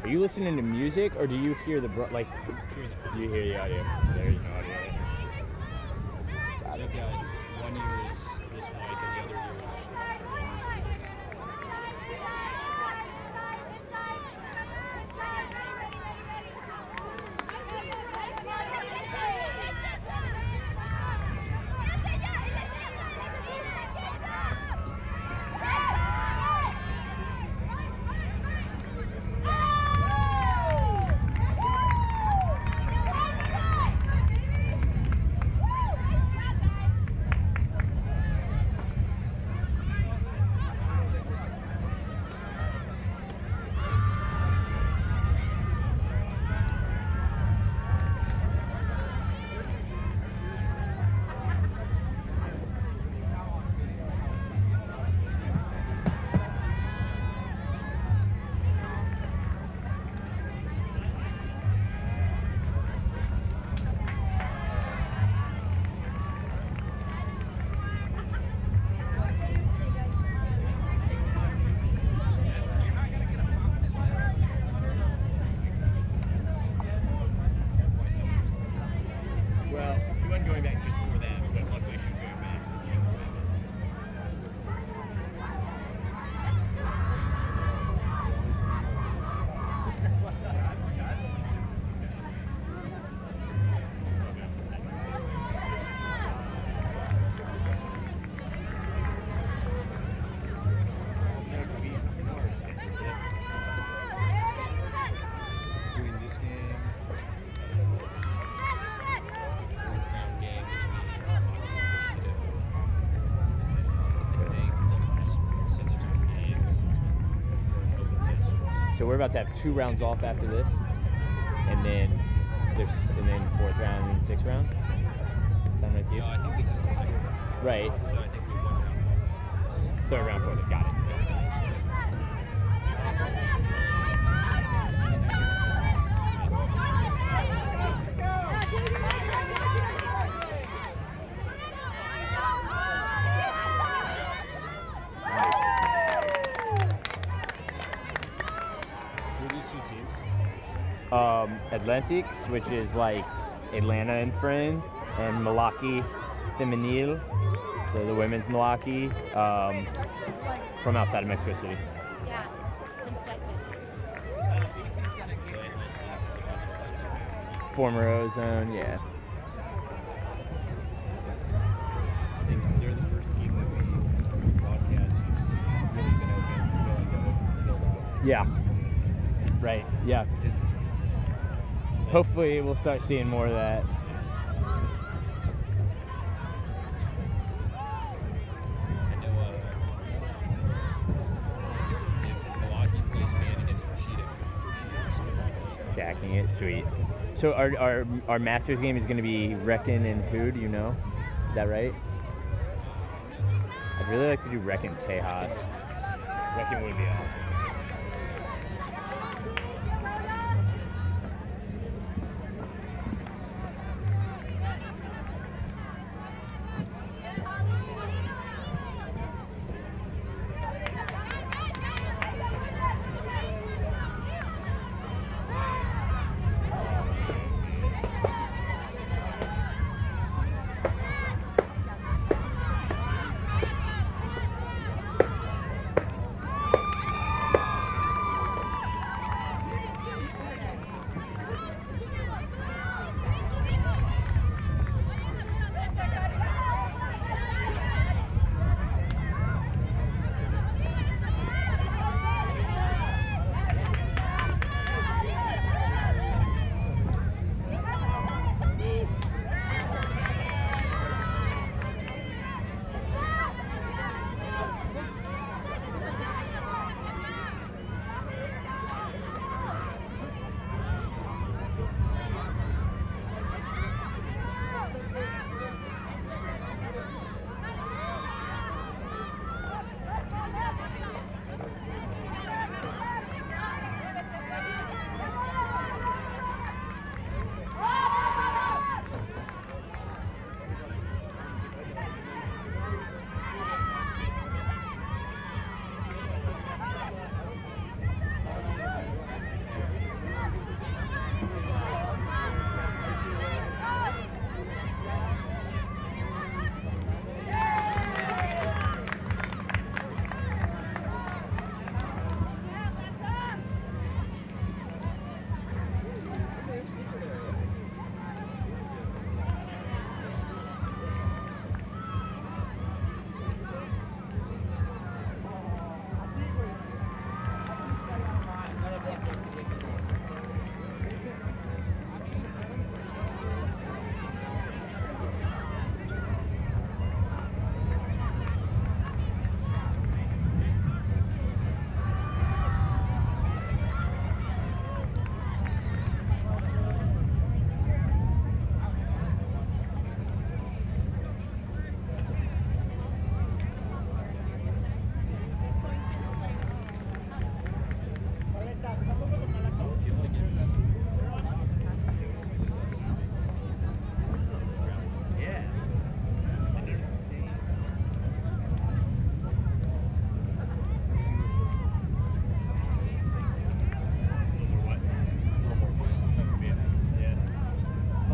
Are you listening to music, or do you hear the like? You hear the audio. So there is no audio. So I've got one ear is this mic and the other ear is So we're about to have 2 rounds off after this, and then fourth round and 6th round. Sound right to you? No, I think this is the second round. Right. So I think we have 1 round. 3rd round, 4th. Got it. Atlantiques, which is like Atlanta and Friends, and Malaki, Femenil, so the women's Malaki, from outside of Mexico City. Yeah, Former Ozone, yeah. I think they're the first team that we broadcast who's really been willing to open the field out. Yeah. Right, yeah. It's, Hopefully we'll start seeing more of that. I know if Malaki plays man against Rashida, Jacking it, sweet. So our Masters game is going to be Reckon and who, do you know? Is that right? I'd really like to do Reckon Tejas. Reckon would be awesome.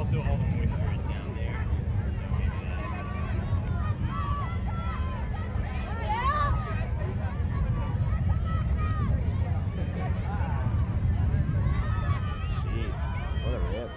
also all the moisture is down there. So maybe that. Jeez, what a rip.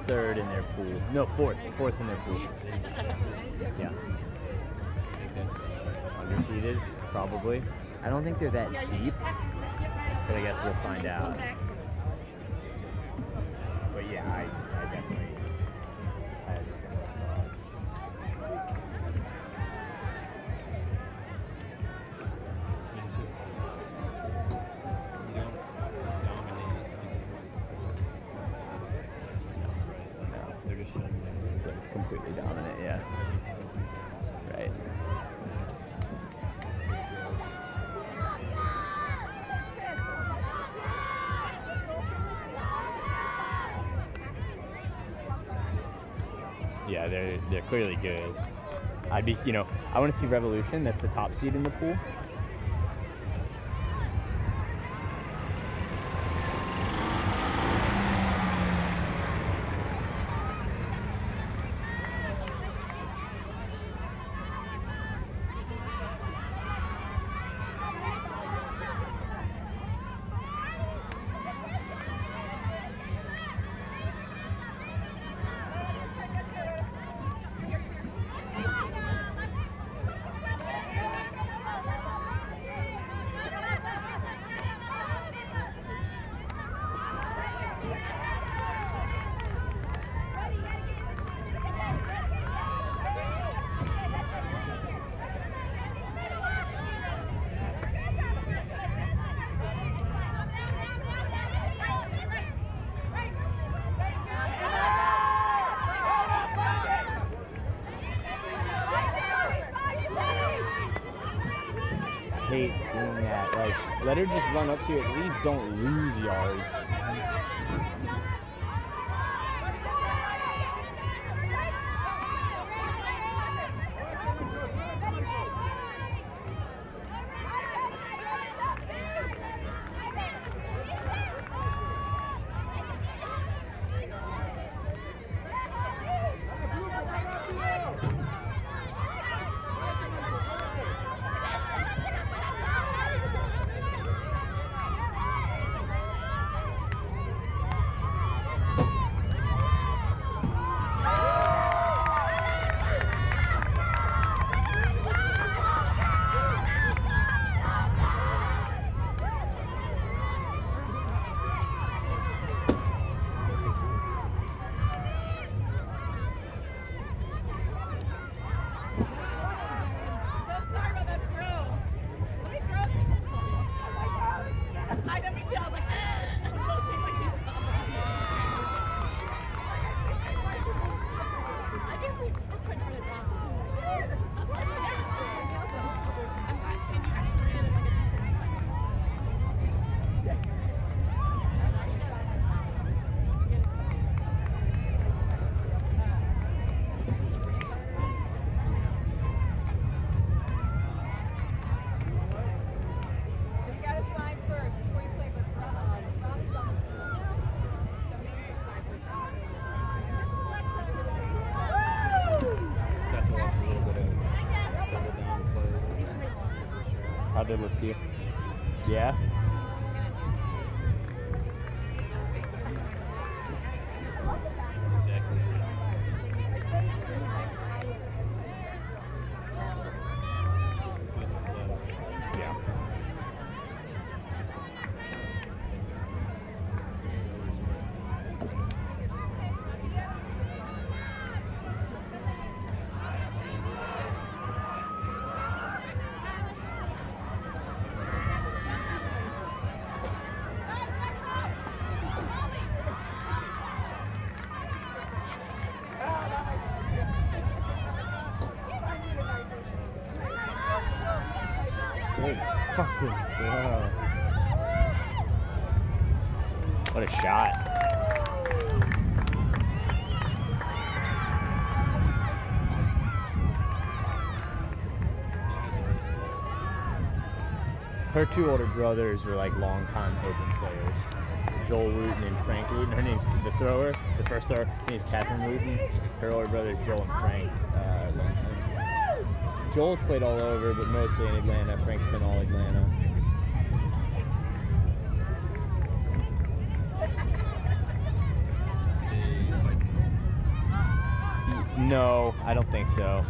third in their pool. No, fourth in their pool. Yeah. I think that's Underseeded, probably. I don't think they're that deep, but I guess we'll find out. But yeah, I definitely had a similar thought. it's just you don't dominate. No, They're just shutting down. they're completely dominant, yeah. Right. Yeah, they're clearly good. I'd be, I want to see Revolution. That's the top seed in the pool. Hate seeing that. Like, let her just run up to it. At least don't lose yards. Got to watch a little bit of double down play for sure. How'd it look to you? Yeah? Exactly. Good flow. Yeah. Good fucking go. What a shot. Her two older brothers are like longtime Open players. Joel Wooten and Frank Wooten. Her name's the thrower. The first thrower. Her name's Catherine Wooten. Her older brothers Joel and Frank. Joel's played all over, but mostly in Atlanta. Frank's been all Atlanta. They No, I don't think so.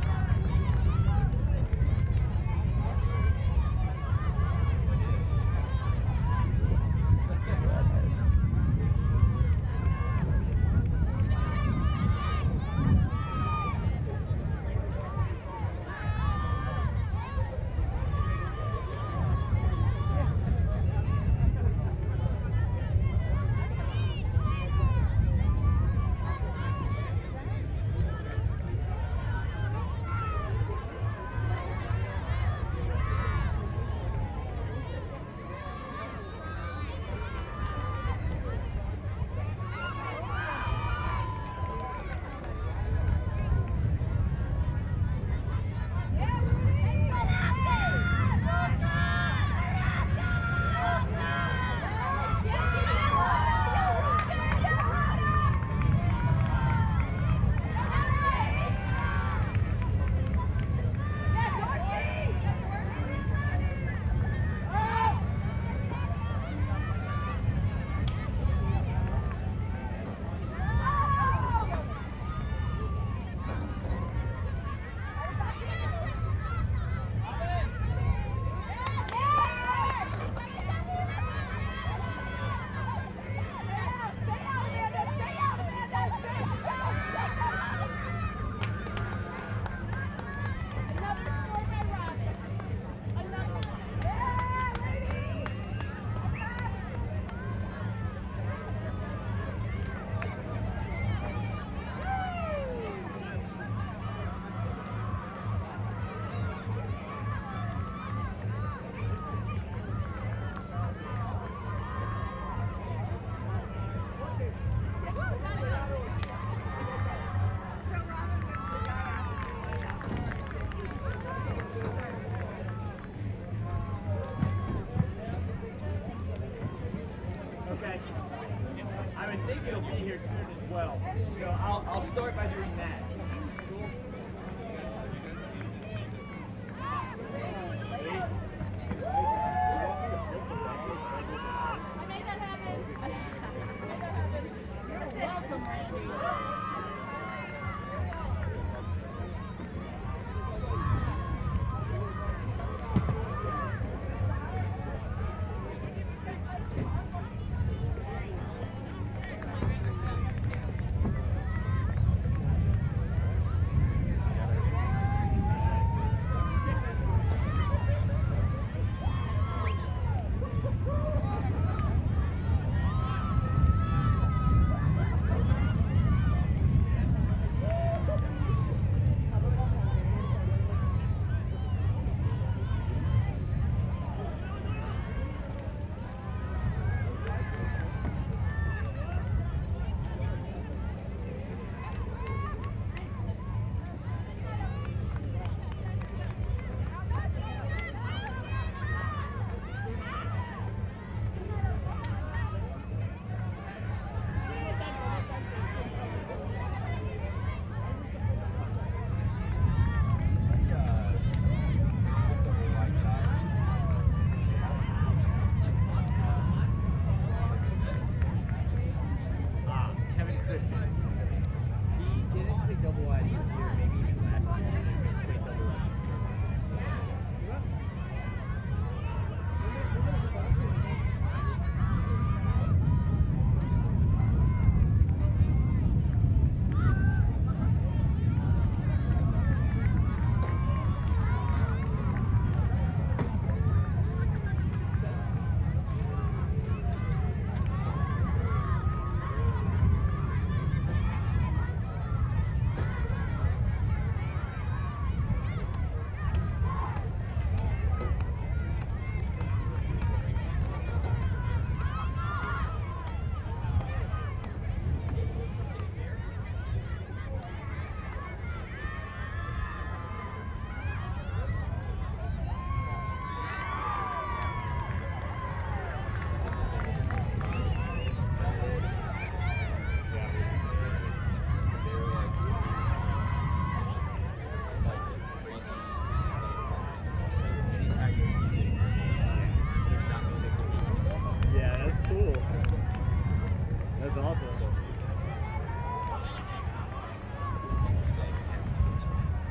Okay. I would think it'll be here soon as well. So I'll start by doing that. I made that happen. Welcome, Randy.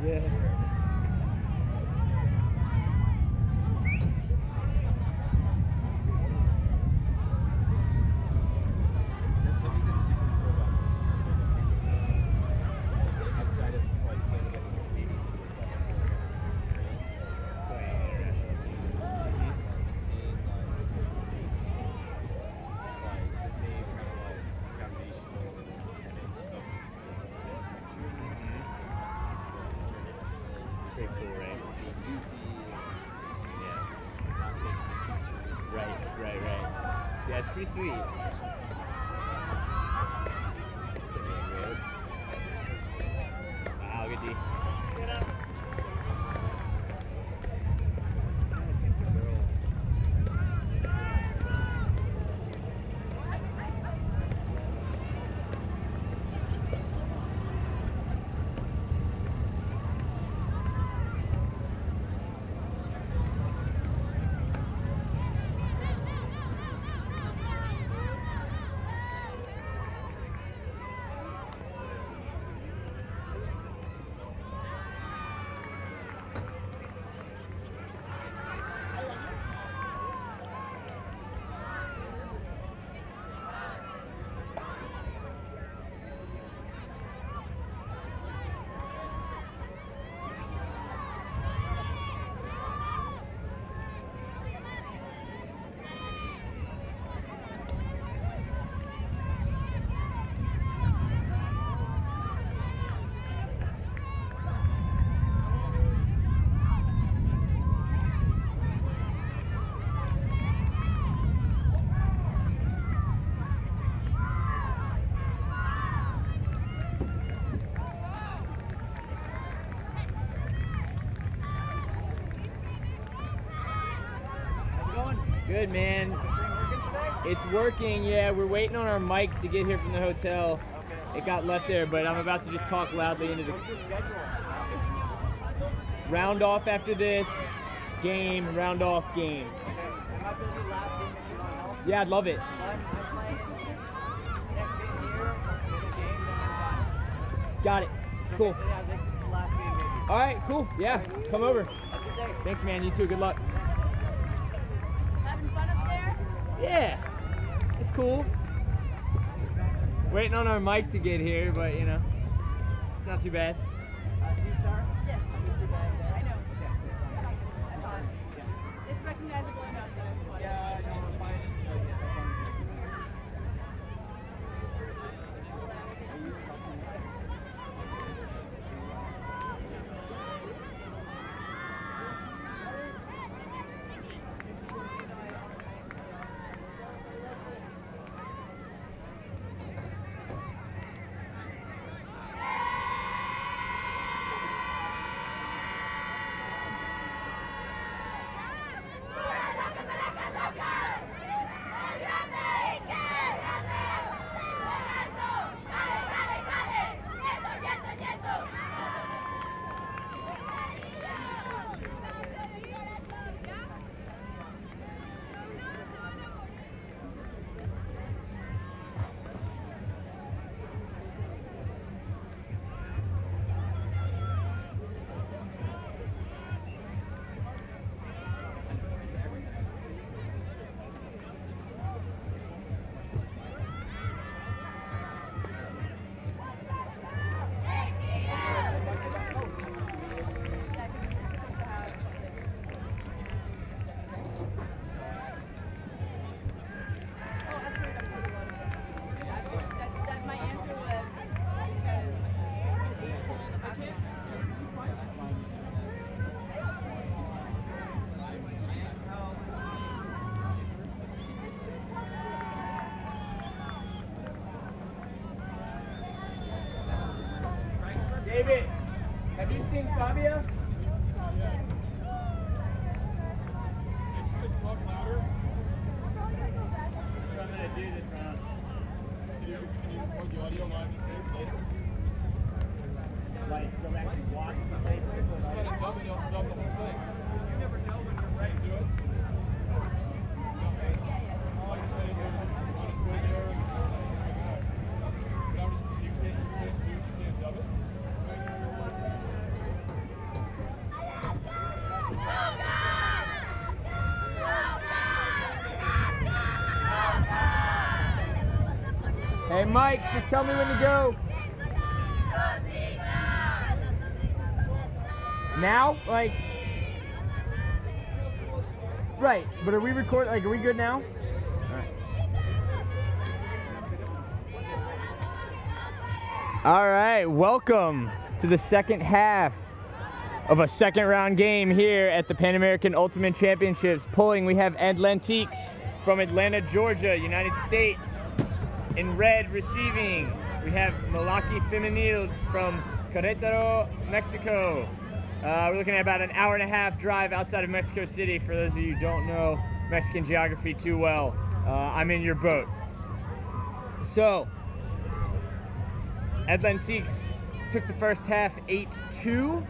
Yeah. There's something that's super cool about this tournament outside of like playing against the Canadian teams that have more kind of experience playing international teams. And seeing like the same kind of like foundational tenets of the country. Pretty cool, right? Being goofy and Yeah. not taking it too seriously. Right. Yeah, it's pretty sweet. Wow, good D. Good, man. It's working, yeah. We're waiting on our mic to get here from the hotel. Okay. It got left there, but I'm about to just talk loudly into the What's your schedule? round off after this game, round off game. Okay. Am I going to be last game if you want help? Yeah, I'd love it. So I'm playing next in here, in a game, then I'm done. Got it. So Cool. Yeah, I think this is the last game maybe. All right, cool. Yeah, come over. Have a good day. Thanks, man. You too. Good luck. Having fun up there? Yeah, it's cool. Waiting on our mic to get here, but you know, it's not too bad. G-Star? Yes. Move your bag there. I know. Okay, that's fine. That's fine. It's recognizable enough that it's funny. Yeah, I know, we're fine. That my answer was because April in the bucket. David, have you seen Fabio? Just talk louder. That's what I'm gonna do this round. Can you record the audio live to tape later? Like, go back and watch the tape. Just let it dub and you'll dub the whole thing. You never know when you're ready to do it. Like I said, on its way there. But I'm just, you can't dub it. Mike, just tell me when to go. Now? Like, right, but are we recording, like, are we good now? All right, welcome to the second half of a second round game here at the Pan American Ultimate Championships. Pulling, we have Atlantiques from Atlanta, Georgia, United States. In red, receiving, we have Malaki Femenil from Querétaro, Mexico. We're looking at about an hour and a half drive outside of Mexico City. For those of you who don't know Mexican geography too well, I'm in your boat. So, Atlantiques took the first half 8-2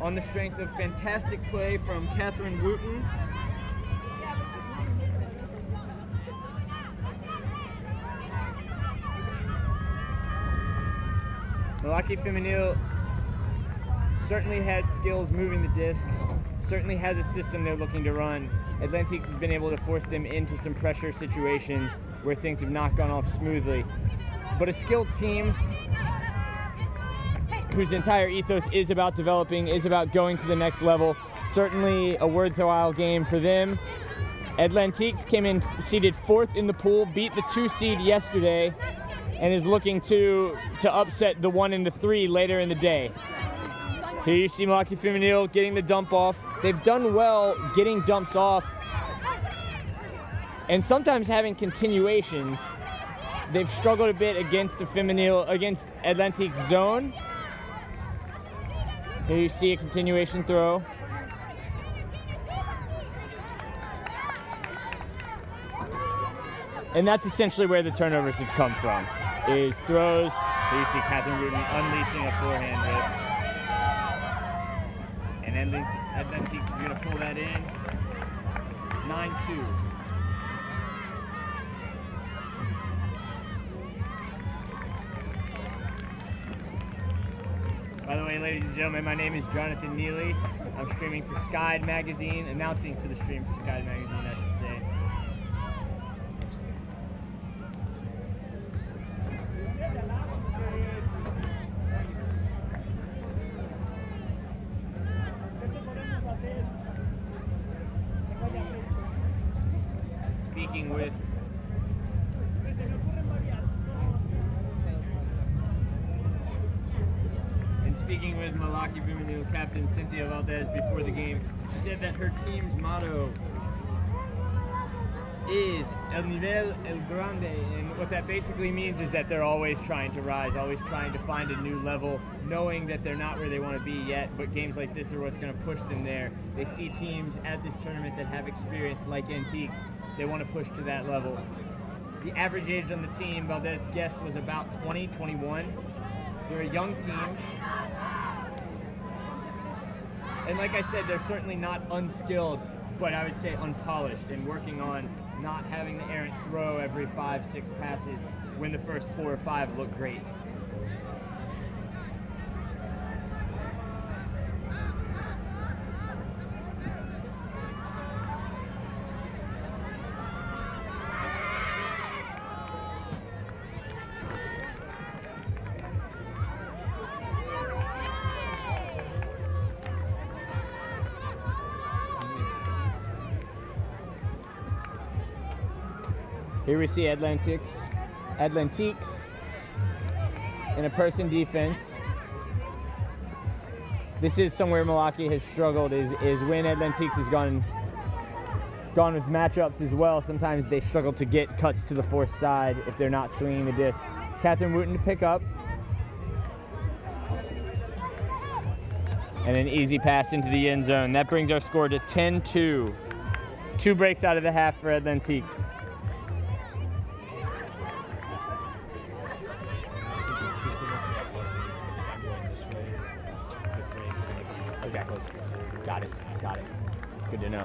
on the strength of fantastic play from Catherine Wooten. Malaki Femenil certainly has skills moving the disc, certainly has a system they're looking to run. Atlantiques has been able to force them into some pressure situations where things have not gone off smoothly. But a skilled team whose entire ethos is about developing, is about going to the next level. Certainly a worthwhile game for them. Atlantiques came in seeded 4th in the pool, beat the 2 seed yesterday, and is looking to upset the 1 and the 3 later in the day. Here you see Malaki Femenil getting the dump off. They've done well getting dumps off and sometimes having continuations. They've struggled a bit against Atlantiques zone. Here you see a continuation throw. And that's essentially where the turnovers have come from, is throws. Here you see Catherine Wooten unleashing a forehand hit. And Atlantiques is going to pull that in. 9-2. By the way, ladies and gentlemen, my name is Jonathan Neely. I'm streaming for Skyd Magazine, announcing for the stream for Skyd Magazine, I should say. Speaking with Malaki Femenil captain Cynthia Valdez before the game, she said that her team's motto is El Nivel El Grande, and what that basically means is that they're always trying to rise, always trying to find a new level, knowing that they're not where they want to be yet, but games like this are what's going to push them there. They see teams at this tournament that have experience like Antiques. They want to push to that level. The average age on the team, Valdez guessed, was about 20, 21. They're a young team. And like I said, they're certainly not unskilled, but I would say unpolished, and working on not having the errant throw every 5-6 passes when the first 4 or 5 look great. Here we see Atlantiques in a person defense. This is somewhere Malaki has struggled, is when Atlantiques has gone with matchups as well. Sometimes they struggle to get cuts to the force side if they're not swinging the disc. Catherine Wooten to pick up. And an easy pass into the end zone. That brings our score to 10-2. 2 breaks out of the half for Atlantiques. Okay, got it. Good to know.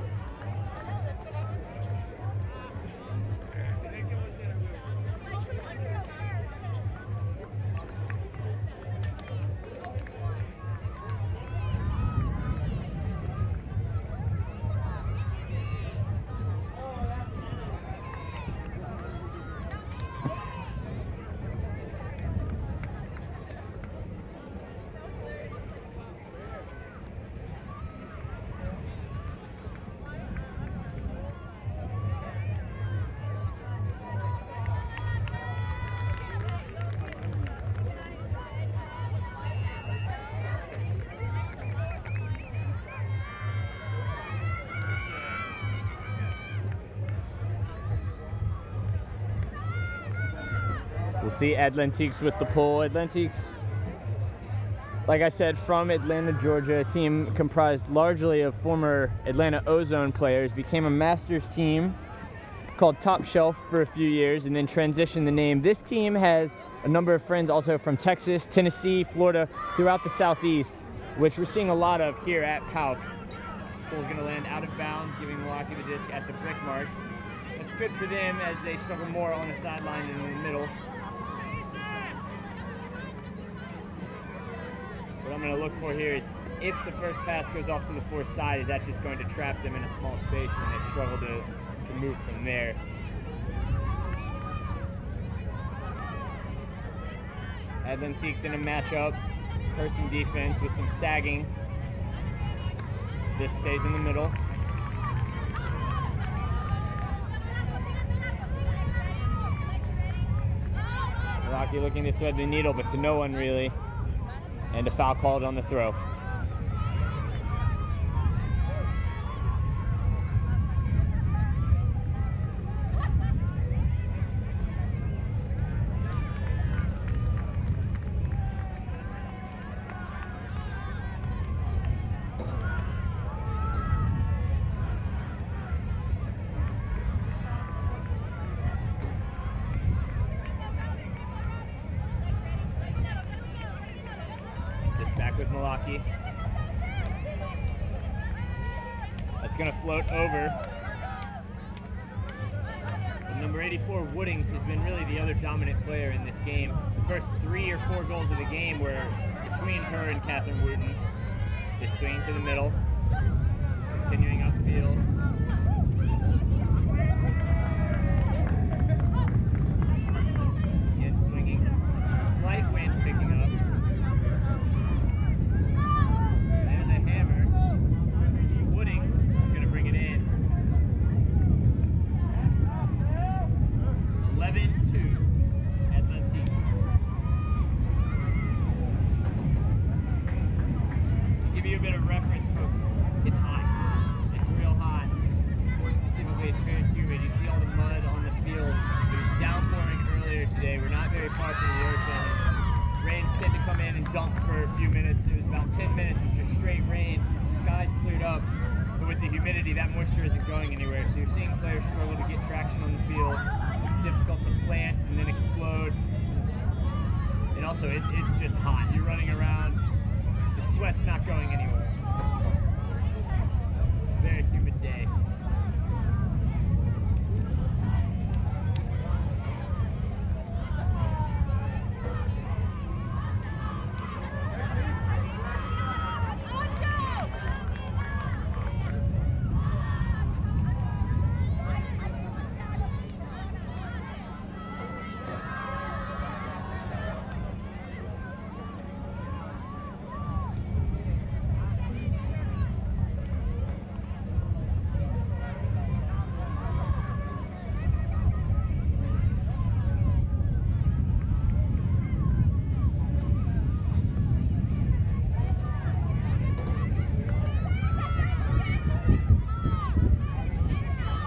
We'll see Atlantiques with the pull. Atlantiques, like I said, from Atlanta, Georgia, a team comprised largely of former Atlanta Ozone players, became a Masters team called Top Shelf for a few years and then transitioned the name. This team has a number of friends also from Texas, Tennessee, Florida, throughout the Southeast, which we're seeing a lot of here at PAUC. Ball's gonna land out of bounds, giving Malaki the disc at the brick mark. That's good for them as they struggle more on the sideline than in the middle. What I'm gonna look for here is if the first pass goes off to the force side, is that just going to trap them in a small space and they struggle to move from there. Atlantiques in a matchup, person defense with some sagging. This stays in the middle. Malaki looking to thread the needle, but to no one really. And a foul called on the throw. Back with Malaki. That's gonna float over. And number 84, Woodings, has been really the other dominant player in this game. The first 3 or 4 goals of the game were between her and Catherine Wooten. Just swinging to the middle, continuing upfield. Again swinging. Slight wind picking up. There's a hammer. Woodings is going to bring it in. 11-2 Atlantiques. To give you a bit of reference, folks, it's hot. It's real hot. More specifically, it's very humid. You see all the mud on the field. It was downpouring earlier today. We're not very far from the ocean. Rains tend to come in and dump for a few minutes. It was about 10 minutes of just straight rain. The skies cleared up, but with the humidity, that moisture isn't going anywhere. So you're seeing players struggle to get traction on the field. It's difficult to plant and then explode. And also, it's just hot. You're running around. The sweat's not going anywhere. Very humid day.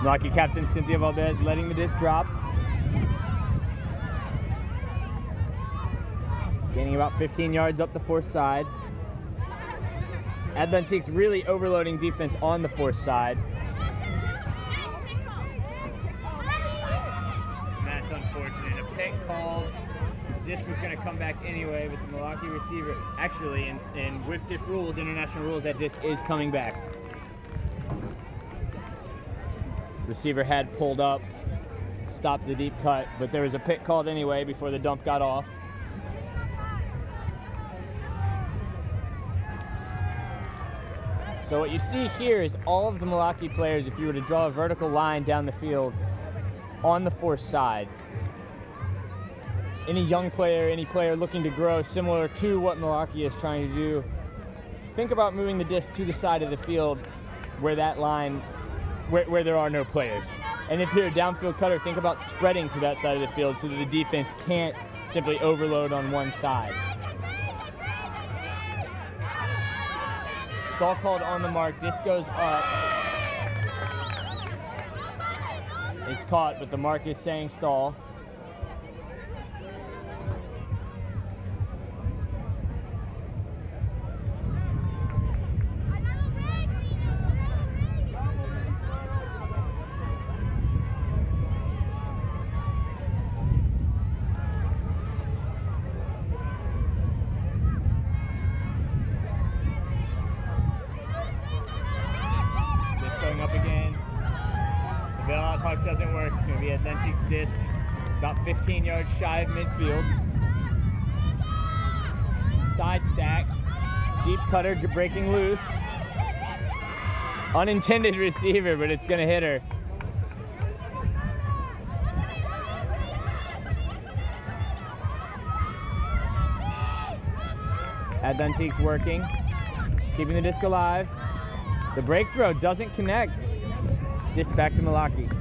Malaki captain Cynthia Valdez letting the disc drop. Gaining about 15 yards up the force side. Atlantiques really overloading defense on the force side. And that's unfortunate. A pick called. This was going to come back anyway, but the Malaki receiver, actually, in WIFDIF rules, international rules, that disc is coming back. Receiver had pulled up, stopped the deep cut, but there was a pick called anyway before the dump got off. So what you see here is all of the Malaki players, if you were to draw a vertical line down the field on the force side. Any young player, any player looking to grow similar to what Malaki is trying to do, think about moving the disc to the side of the field where that line where there are no players. And if you're a downfield cutter, think about spreading to that side of the field so that the defense can't simply overload on one side. Stall called on the mark. This goes up. It's caught, but the mark is saying stall. gonna be Atlantiques disc, about 15 yards shy of midfield. Side stack, deep cutter breaking loose. Unintended receiver, but it's gonna hit her. Atlantiques working, keeping the disc alive. The break throw doesn't connect. Disc back to Malaki.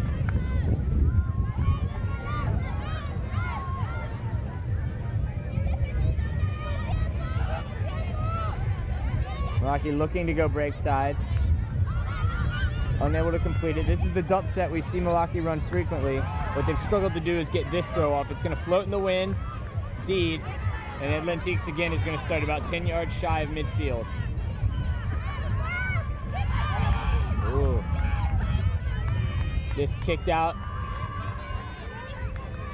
Malaki looking to go break side. Unable to complete it. This is the dump set we see Malaki run frequently. What they've struggled to do is get this throw off. It's going to float in the wind, deed, and Atlantiques again is going to start about 10 yards shy of midfield. Ooh. This kicked out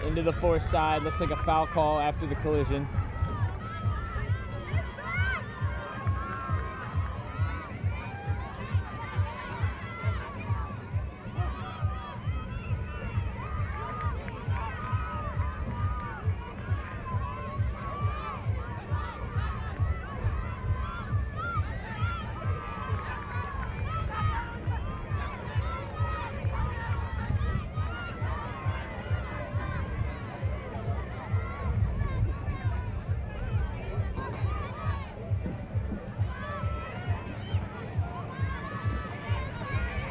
into the force side. Looks like a foul call after the collision.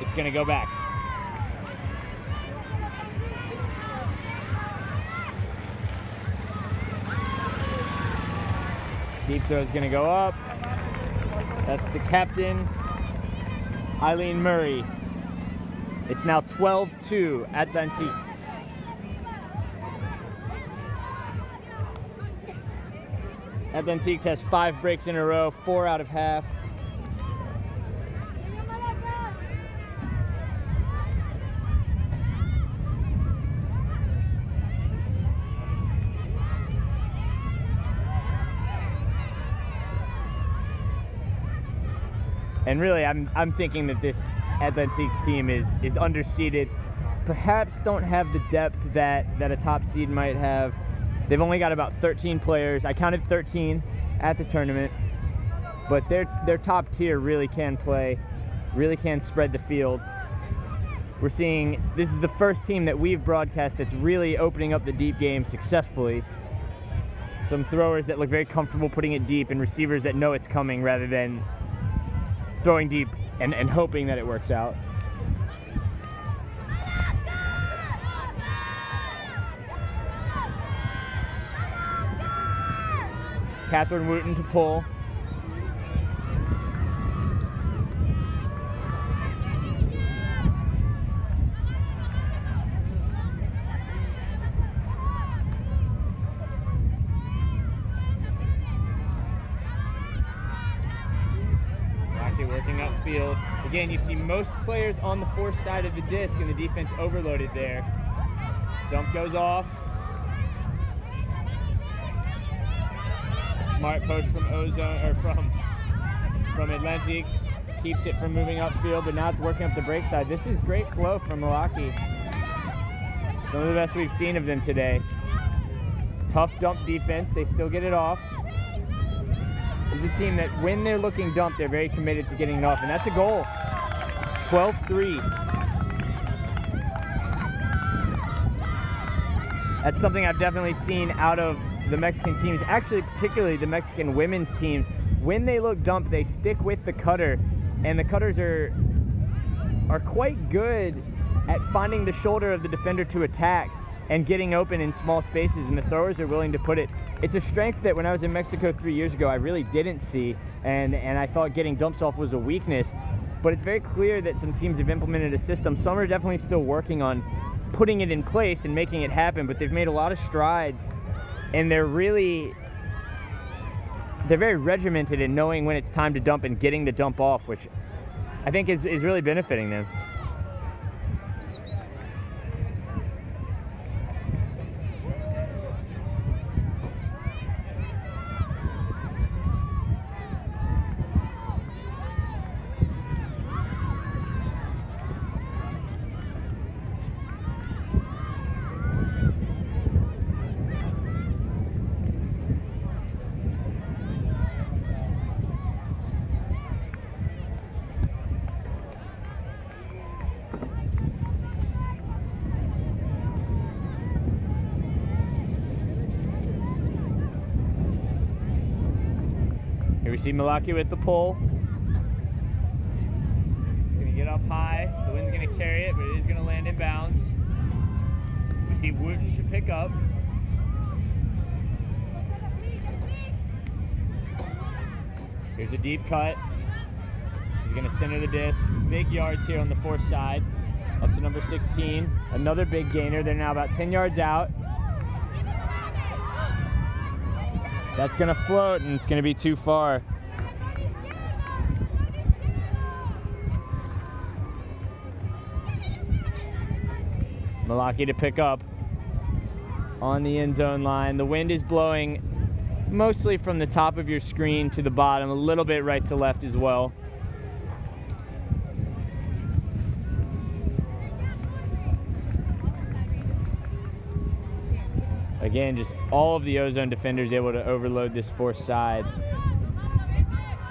It's going to go back. Deep throw is going to go up. That's the captain, Eileen Murray. It's now 12-2 Atlantiques. Atlantiques has 5 breaks in a row, 4 out of half. And really, I'm thinking that this Atlantiques team is underseeded. Perhaps don't have the depth that a top seed might have. They've only got about 13 players. I counted 13 at the tournament, but their top tier really can play, really can spread the field. We're seeing this is the first team that we've broadcast that's really opening up the deep game successfully. Some throwers that look very comfortable putting it deep and receivers that know it's coming rather than throwing deep and hoping that it works out. Catherine Wooten to pull. Working upfield. Again, you see most players on the force side of the disc and the defense overloaded there. Dump goes off. A smart poach from Ozone or from Atlantiques keeps it from moving upfield, but now it's working up the break side. This is great flow from Malaki. Some of the best we've seen of them today. Tough dump defense, they still get it off. This is a team that when they're looking dumped, they're very committed to getting it off, and that's a goal. 12-3. That's something I've definitely seen out of the Mexican teams, actually particularly the Mexican women's teams. When they look dumped, they stick with the cutter, and the cutters are quite good at finding the shoulder of the defender to attack and getting open in small spaces, and the throwers are willing to put it. It's a strength that when I was in Mexico 3 years ago, I really didn't see, and I thought getting dumps off was a weakness. But it's very clear that some teams have implemented a system. Some are definitely still working on putting it in place and making it happen, but they've made a lot of strides, and they're very regimented in knowing when it's time to dump and getting the dump off, which I think is really benefiting them. Here we see Malaki with the pull. It's going to get up high. The wind's going to carry it, but it is going to land in bounds. We see Wooten to pick up. Here's a deep cut. She's going to center the disc. Big yards here on the force side. Up to number 16. Another big gainer. They're now about 10 yards out. That's going to float, and it's going to be too far. Malaki to pick up on the end zone line. The wind is blowing mostly from the top of your screen to the bottom, a little bit right to left as well. Again, just all of the ozone defenders able to overload this force side.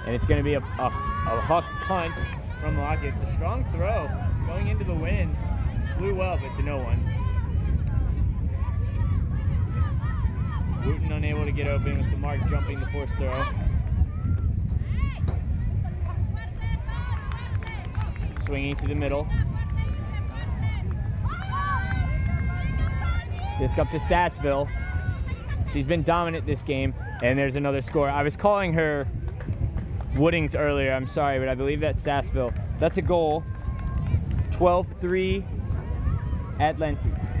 And it's going to be a huck punt from Malaki. It's a strong throw going into the wind. Flew well, but to no one. Wooten unable to get open with the mark jumping the force throw. Swinging to the middle. Disc up to Sassville. She's been dominant this game, and there's another score. I was calling her Woodings earlier, I'm sorry, but I believe that's Sassville. That's a goal. 12-3 Atlantiques.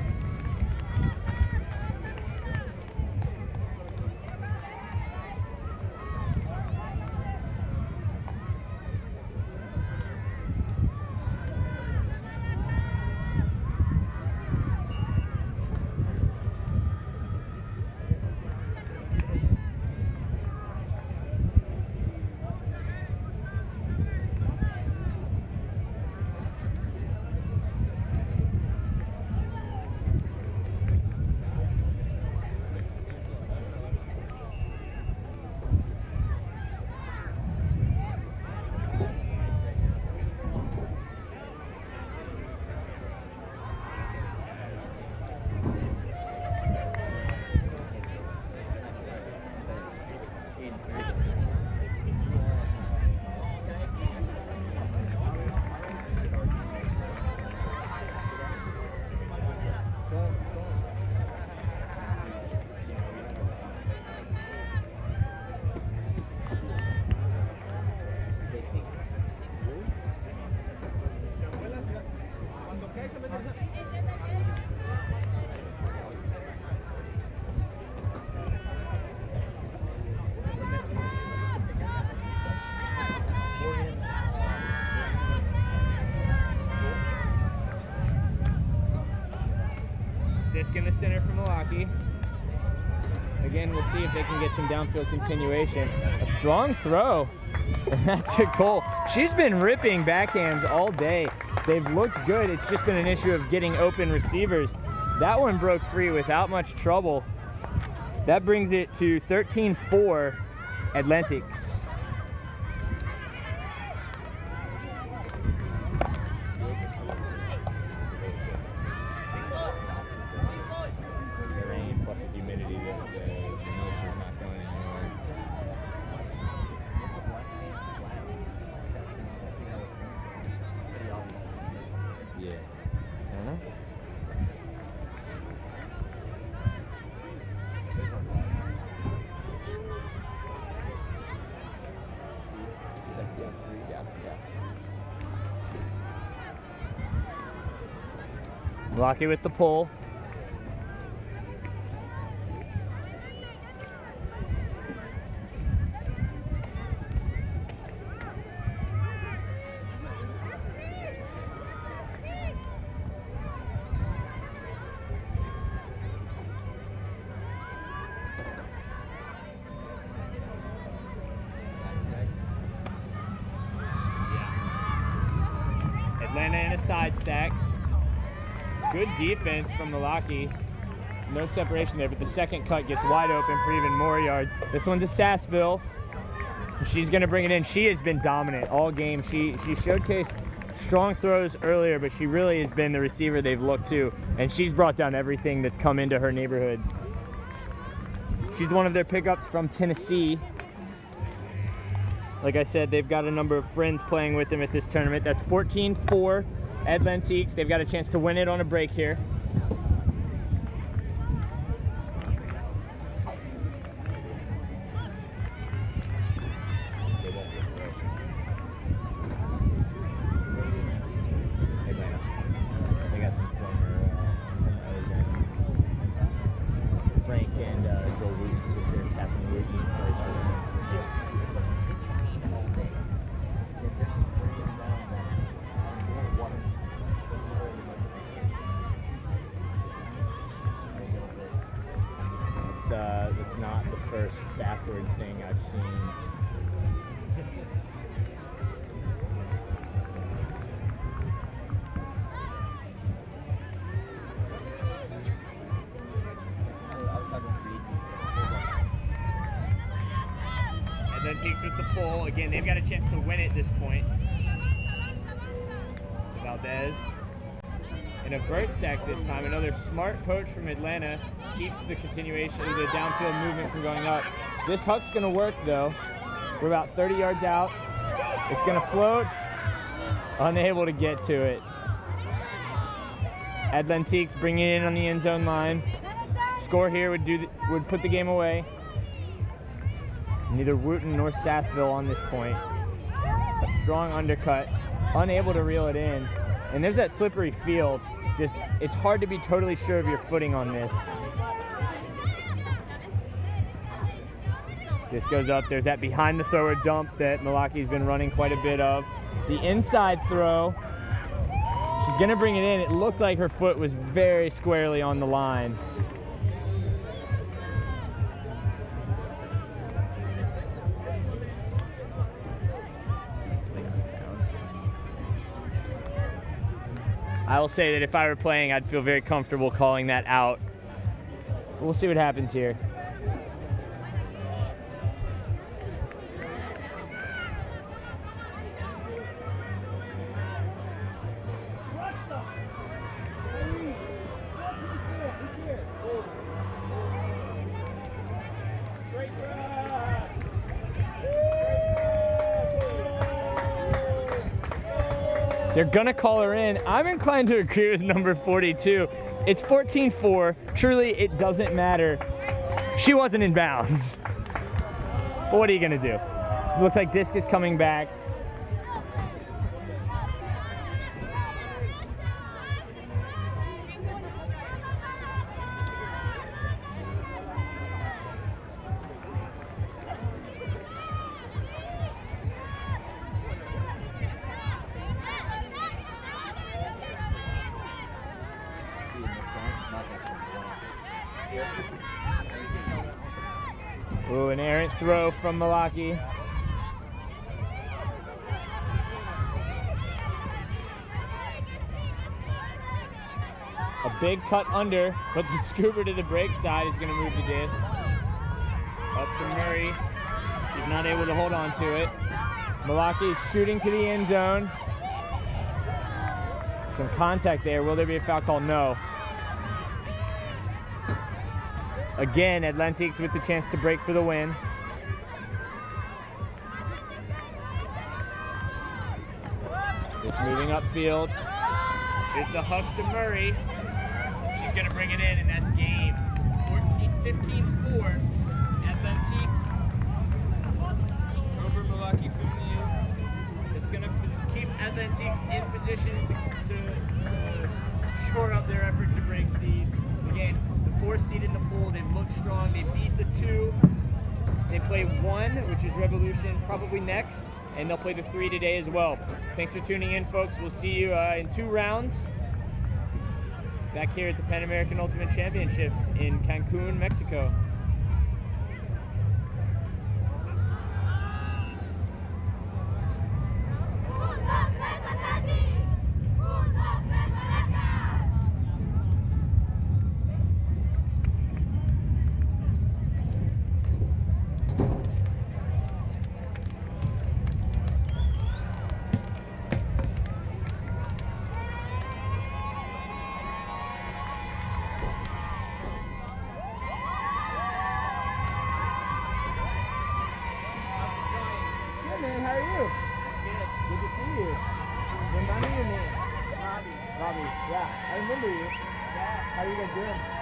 Disc in the center for Malaki. Again, we'll see if they can get some downfield continuation. A strong throw. That's a goal. She's been ripping backhands all day. They've looked good. It's just been an issue of getting open receivers. That one broke free without much trouble. That brings it to 13-4 Atlantiques. Malaki with the pull. Atlanta in a side stack. Good defense from Malaki. No separation there, but the second cut gets wide open for even more yards. This one to Sassville. She's going to bring it in. She has been dominant all game. She showcased strong throws earlier, but she really has been the receiver they've looked to, and she's brought down everything that's come into her neighborhood. She's one of their pickups from Tennessee. Like I said, they've got a number of friends playing with them at this tournament. That's 14-4 Atlantiques. They've got a chance to win it on a break here. They got some former Frank and Joel Wooten's sister, Catherine Wooten, plays for them. It's raining all day. They're spraying down that water. It's not the first backward thing I've seen. So I was talking to Reed. Atlantiques with the pull. Again, they've got a chance to win at this point. To Valdez. And a vert stack this time. Another smart poach from Atlanta keeps the continuation of the downfield movement from going up. This huck's going to work though. We're about 30 yards out. It's going to float. Unable to get to it. Atlantiques bringing it in on the end zone line. Score here would put the game away. Neither Wooten nor Sassville on this point. A strong undercut, unable to reel it in. And there's that slippery field. Just, it's hard to be totally sure of your footing on this. This goes up. There's that behind the thrower dump that Malaki's been running quite a bit of. The inside throw. She's gonna bring it in. It looked like her foot was very squarely on the line. I will say that if I were playing, I'd feel very comfortable calling that out. We'll see what happens here. They're gonna call her in. I'm inclined to agree with number 42. It's 14-4. Truly, it doesn't matter. She wasn't in bounds. But what are you gonna do? It looks like disc is coming back. Ooh, an errant throw from Malaki. A big cut under, but the scooper to the break side is going to move the disc. Up to Murray. She's not able to hold on to it. Malaki is shooting to the end zone. Some contact there. Will there be a foul call? No. Again, Atlantiques with the chance to break for the win. Just moving upfield. Here's the hug to Murray. She's going to bring it in, and that's game. 15-4. Atlantiques over Malaki Femenil. It's going to keep Atlantiques in position to shore up their effort to break seed. Again, the 4th seed in the pool, they've looked strong. They beat the 2. They play 1, which is Revolution, probably next, and they'll play the 3 today as well. Thanks for tuning in, folks. We'll see you in 2 rounds back here at the Pan American Ultimate Championships in Cancun, Mexico. How are you guys doing?